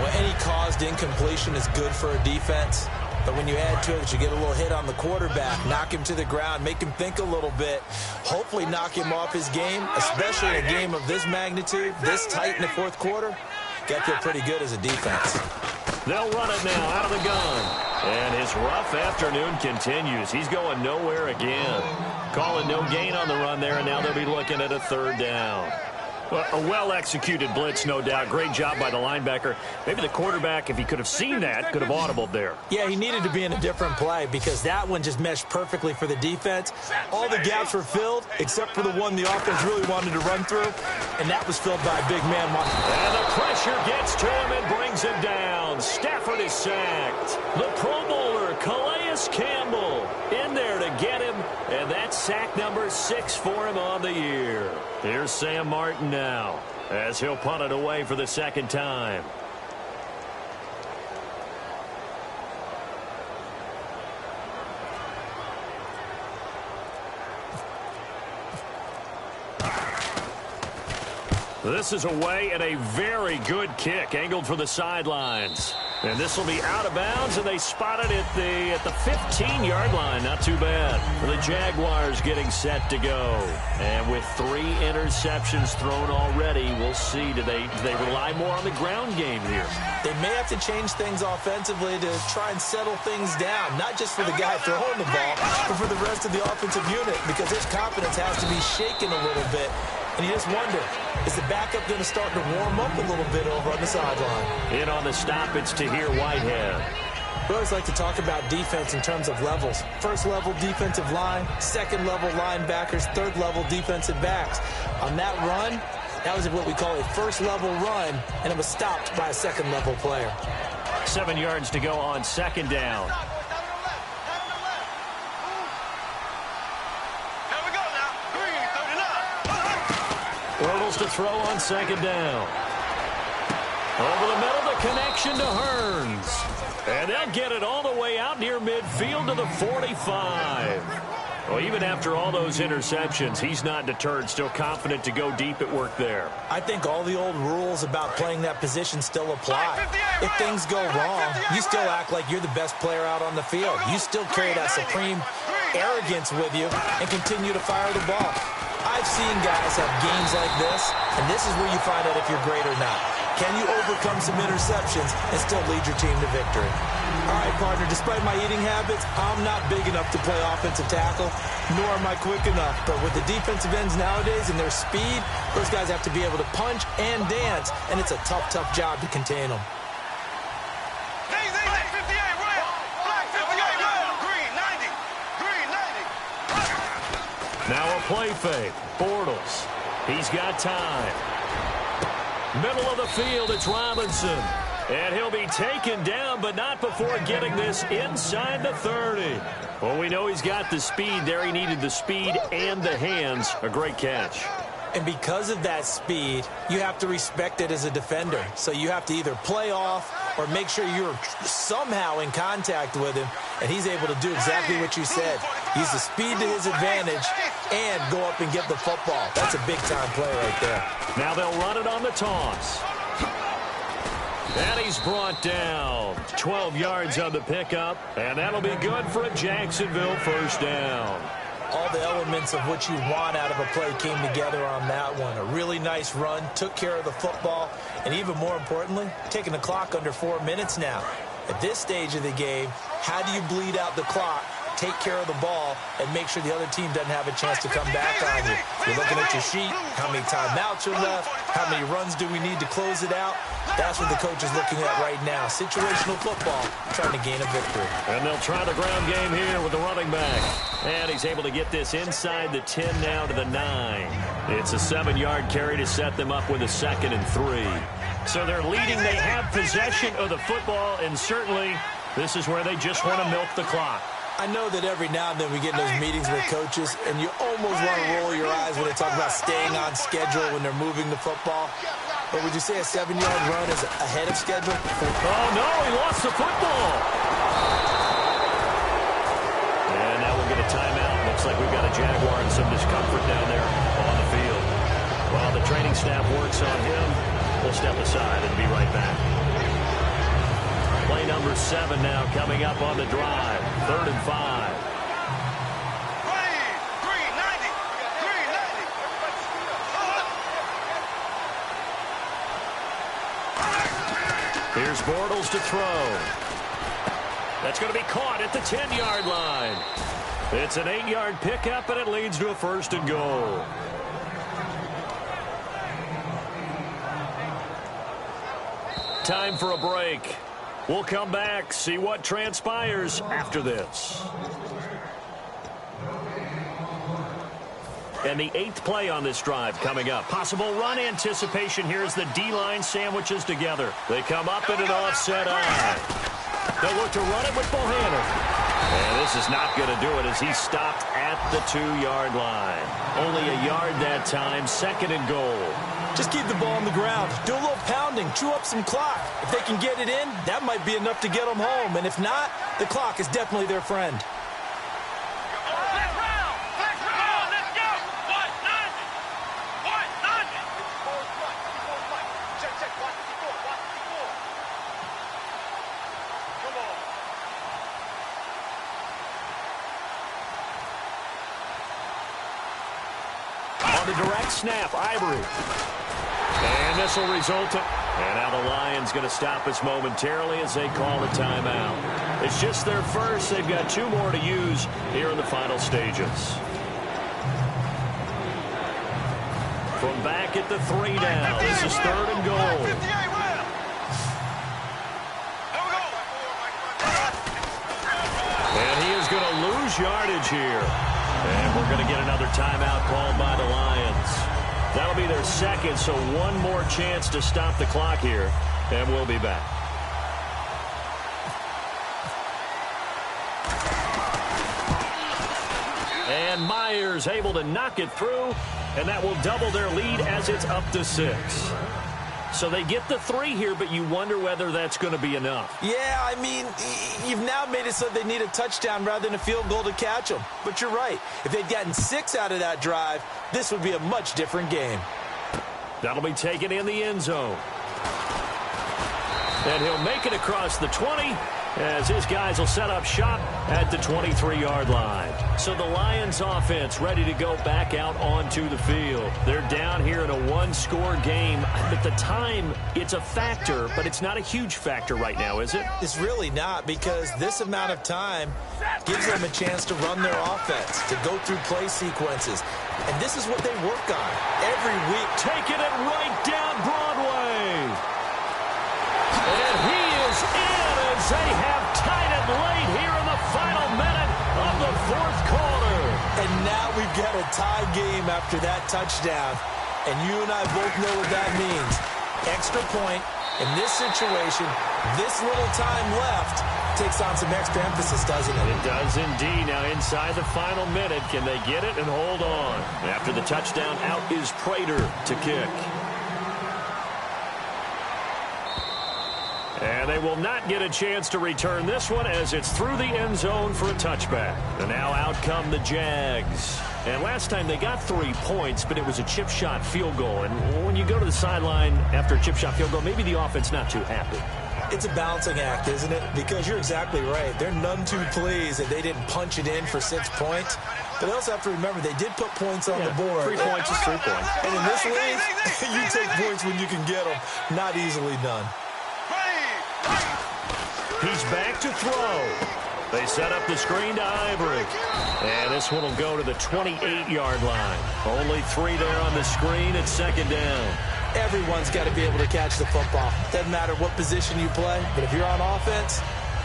Well, any caused incompletion is good for a defense. But when you add to it, you get a little hit on the quarterback, knock him to the ground, make him think a little bit, hopefully knock him off his game, especially in a game of this magnitude, this tight in the 4th quarter. Got to feel pretty good as a defense. They'll run it now out of the gun. And his rough afternoon continues. He's going nowhere again. Calling no gain on the run there, and now they'll be looking at a 3rd down. Well, a well-executed blitz, no doubt. Great job by the linebacker. Maybe the quarterback, if he could have seen that, could have audibled there. Yeah, he needed to be in a different play because that one just meshed perfectly for the defense. All the gaps were filled except for the one the offense really wanted to run through, and that was filled by a big man. And the pressure gets to him and brings him down. Stafford is sacked. The Pro Bowler, Calais Campbell, in there to get him, and that's sack number 6 for him on the year. Here's Sam Martin now as he'll punt it away for the 2nd time. This is away and a very good kick angled for the sidelines. And this will be out of bounds, and they spot it at the 15-yard line. Not too bad. The Jaguars getting set to go. And with 3 interceptions thrown already, we'll see. Do they rely more on the ground game here? They may have to change things offensively to try and settle things down, not just for the guy throwing the ball, but for the rest of the offensive unit, because his confidence has to be shaken a little bit. And you just wonder, is the backup going to start to warm up a little bit over on the sideline? In on the stop, it's Tahir Whitehead. We always like to talk about defense in terms of levels. 1st level defensive line, 2nd level linebackers, 3rd level defensive backs. On that run, that was what we call a 1st level run, and it was stopped by a 2nd level player. 7 yards to go on 2nd down. Here we go now. Green, 39. Bortles to throw on 2nd down. Over the middle, the connection to Hearns. And they'll get it all the way out near midfield to the 45. Well, even after all those interceptions, he's not deterred, still confident to go deep at work there. I think all the old rules about playing that position still apply. If things go wrong, you still act like you're the best player out on the field. You still carry that supreme arrogance with you and continue to fire the ball. I've seen guys have games like this, and this is where you find out if you're great or not. Can you overcome some interceptions and still lead your team to victory? All right, partner, despite my eating habits, I'm not big enough to play offensive tackle, nor am I quick enough. But with the defensive ends nowadays and their speed, those guys have to be able to punch and dance, and it's a tough, tough job to contain them. Black 58, red. Black 58, red. Green 90. Green 90. Now a play fake. Bortles. He's got time. Middle of the field, it's Robinson. And he'll be taken down, but not before getting this inside the 30. Well, we know he's got the speed there. He needed the speed and the hands. A great catch. And because of that speed, you have to respect it as a defender. So you have to either play off or make sure you're somehow in contact with him, and he's able to do exactly what you said. Use the speed to his advantage and go up and get the football. That's a big-time play right there. Now they'll run it on the toss. And he's brought down. 12 yards on the pickup, and that'll be good for a Jacksonville first down. All the elements of what you want out of a play came together on that one. A really nice run, took care of the football, and even more importantly, taking the clock under 4 minutes now. At this stage of the game, how do you bleed out the clock, take care of the ball, and make sure the other team doesn't have a chance to come back on you? You're looking at your sheet, how many timeouts are left, how many runs do we need to close it out? That's what the coach is looking at right now. Situational football, trying to gain a victory. And they'll try the ground game here with the running back. And he's able to get this inside the 10 now to the 9. It's a 7-yard carry to set them up with a 2nd and 3. So they're leading. They have possession of the football, and certainly this is where they just want to milk the clock. I know that every now and then we get in those meetings with coaches, and you almost want to roll your eyes when they talk about staying on schedule when they're moving the football. But would you say a 7-yard run is ahead of schedule? Oh, no, he lost the football. And now we'll get a timeout. Looks like we've got a Jaguar in some discomfort down there on the field. While the training staff works on him, we'll step aside and be right back. Play number 7 now coming up on the drive. 3rd and 5. Here's Bortles to throw. That's going to be caught at the 10-yard line. It's an 8-yard pickup, and it leads to a 1st and goal. Time for a break. We'll come back, see what transpires after this. And the 8th play on this drive coming up. Possible run anticipation here as the D-line sandwiches together. They come up in an offset eye. They'll look to run it with Bohannon. And this is not going to do it as he's stopped at the 2-yard line. Only a yard that time, 2nd and goal. Just keep the ball on the ground. Do a little pounding. Chew up some clock. If they can get it in, that might be enough to get them home. And if not, the clock is definitely their friend. The direct snap, Ivory. And this will result in... And now the Lions going to stop us momentarily as they call a timeout. It's just their first. They've got 2 more to use here in the final stages. From back at the 3 now. This is 3rd and goal. And he is going to lose yardage here. And we're going to get another timeout called by the Lions. That'll be their 2nd, so 1 more chance to stop the clock here. And we'll be back. And Myers able to knock it through, and that will double their lead as it's up to 6. So they get the 3 here, but you wonder whether that's going to be enough. Yeah, I mean, you've now made it so they need a touchdown rather than a field goal to catch them. But you're right. If they'd gotten 6 out of that drive, this would be a much different game. That'll be taken in the end zone. And he'll make it across the 20 as his guys will set up shop at the 23-yard line. So the Lions offense ready to go back out onto the field. They're down here in a 1-score game. At the time, it's a factor, but it's not a huge factor right now, is it? It's really not, because this amount of time gives them a chance to run their offense, to go through play sequences. And this is what they work on every week. Taking it right down Broadway. And he is in as they have tied it late here in the final minute of the 4th quarter. And now we've got a tie game after that touchdown. And you and I both know what that means. Extra point in this situation, this little time left, takes on some extra emphasis, doesn't it? It does indeed. Now inside the final minute, can they get it and hold on? After the touchdown, out is Prater to kick. And they will not get a chance to return this one as it's through the end zone for a touchback. And now out come the Jags. And last time they got 3 points, but it was a chip shot field goal. And when you go to the sideline after a chip shot field goal, maybe the offense not too happy. It's a balancing act, isn't it? Because you're exactly right. They're none too pleased that they didn't punch it in for 6 points. But they also have to remember they did put points on the board. 3 points is 3 points. And in this league, you take points when you can get them. Not easily done. He's back to throw. They set up the screen to Ivory. And this one will go to the 28-yard line. Only 3 there on the screen at 2nd down. Everyone's got to be able to catch the football. Doesn't matter what position you play, but if you're on offense,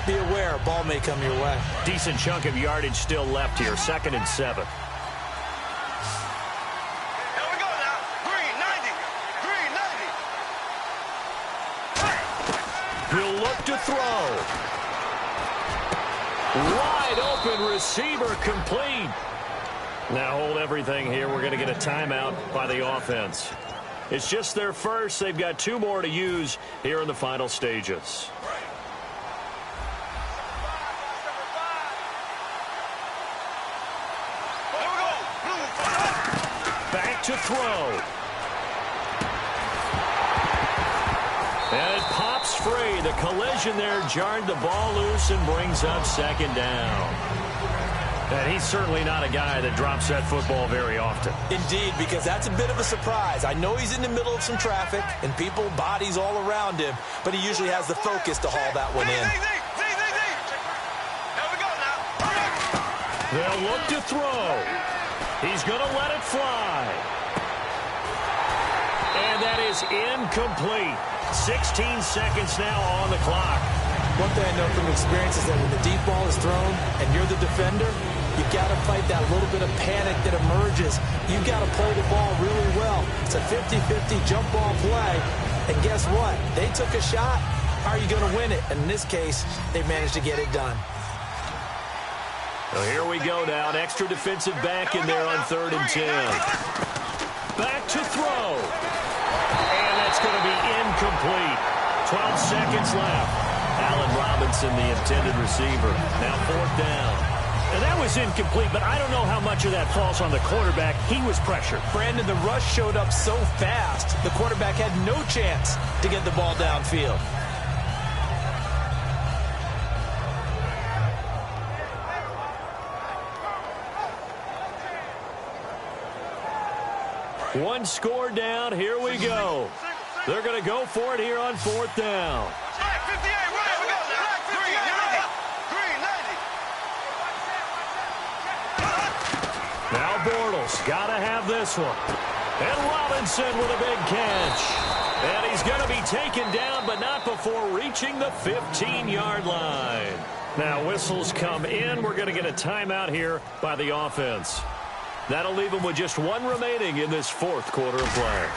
be aware a ball may come your way. Decent chunk of yardage still left here, 2nd and 7. Here we go now. Green 90. He'll look to throw. Wide open receiver complete. Now hold everything here. We're going to get a timeout by the offense. It's just their first. They've got 2 more to use here in the final stages. Back to throw. And it pops free. The collision there jarred the ball loose and brings up 2nd down. And he's certainly not a guy that drops that football very often. Indeed, because that's a bit of a surprise. I know he's in the middle of some traffic and people, bodies all around him, but he usually has the focus to haul that one in. Here we go now. They'll look to throw. He's going to let it fly. And that is incomplete. 16 seconds now on the clock. One thing I know from experience is that when the deep ball is thrown and you're the defender, you've got to fight that little bit of panic that emerges. You've got to play the ball really well. It's a 50-50 jump ball play. And guess what? They took a shot. How are you going to win it? And in this case, they managed to get it done. Well, here we go now. An extra defensive back in there on 3rd and 10. Back to throw. And that's going to be incomplete. 12 seconds left. Allen Robinson, the intended receiver. Now 4th down. And that was incomplete, but I don't know how much of that falls on the quarterback. He was pressured. Brandon, the rush showed up so fast, the quarterback had no chance to get the ball downfield. One score down. Here we go. They're going to go for it here on 4th down. Now Bortles got to have this one. And Robinson with a big catch. And he's going to be taken down, but not before reaching the 15-yard line. Now whistles come in. We're going to get a timeout here by the offense. That'll leave them with just 1 remaining in this 4th quarter of play.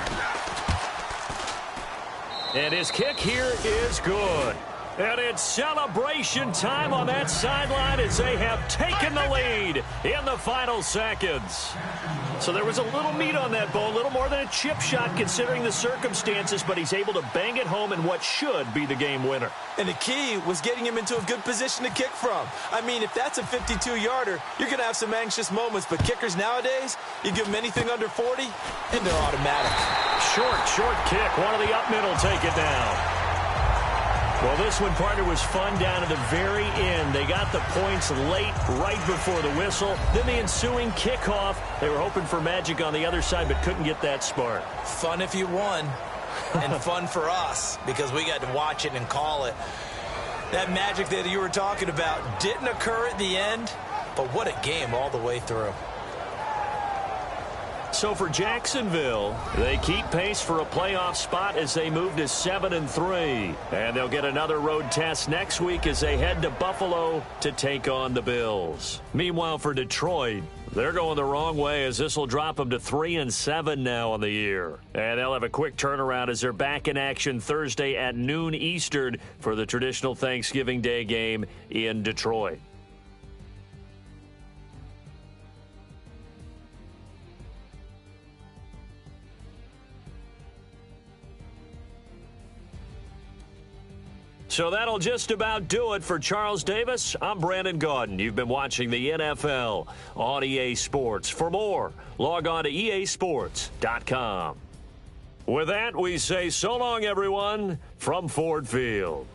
And his kick here is good. And it's celebration time on that sideline as they have taken the lead in the final seconds. So there was a little meat on that bone, a little more than a chip shot considering the circumstances, but he's able to bang it home in what should be the game winner. And the key was getting him into a good position to kick from. I mean, if that's a 52-yarder, you're going to have some anxious moments, but kickers nowadays, you give them anything under 40, and they're automatic. Short kick. One of the up middle take it down. Well, this one, partner, was fun down to the very end. They got the points late, right before the whistle. Then the ensuing kickoff. They were hoping for magic on the other side, but couldn't get that spark. Fun if you won, and fun for us, because we got to watch it and call it. That magic that you were talking about didn't occur at the end, but what a game all the way through. So for Jacksonville, they keep pace for a playoff spot as they move to 7-3. And they'll get another road test next week as they head to Buffalo to take on the Bills. Meanwhile, for Detroit, they're going the wrong way as this will drop them to 3-7 now on the year. And they'll have a quick turnaround as they're back in action Thursday at noon Eastern for the traditional Thanksgiving Day game in Detroit. So that'll just about do it for Charles Davis. I'm Brandon Gaudin. You've been watching the NFL on EA Sports. For more, log on to easports.com. With that, we say so long, everyone, from Ford Field.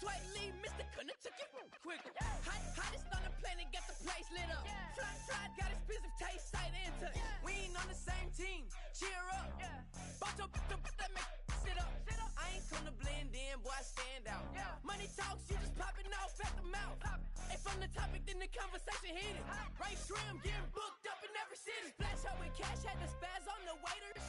Sway Lee, Mr. Cunner took it quicker. Hottest on the planet, got the place lit up. Fly, got expensive taste, sight and touch. We ain't on the same team, cheer up. Bout your that make sit up. I ain't come to blend in, boy, I stand out. Money talks, you just popping off at the mouth. If from the topic, then the conversation heated. Right shrimp, getting booked up in every city. Splash out with cash, had the spaz on the waiter.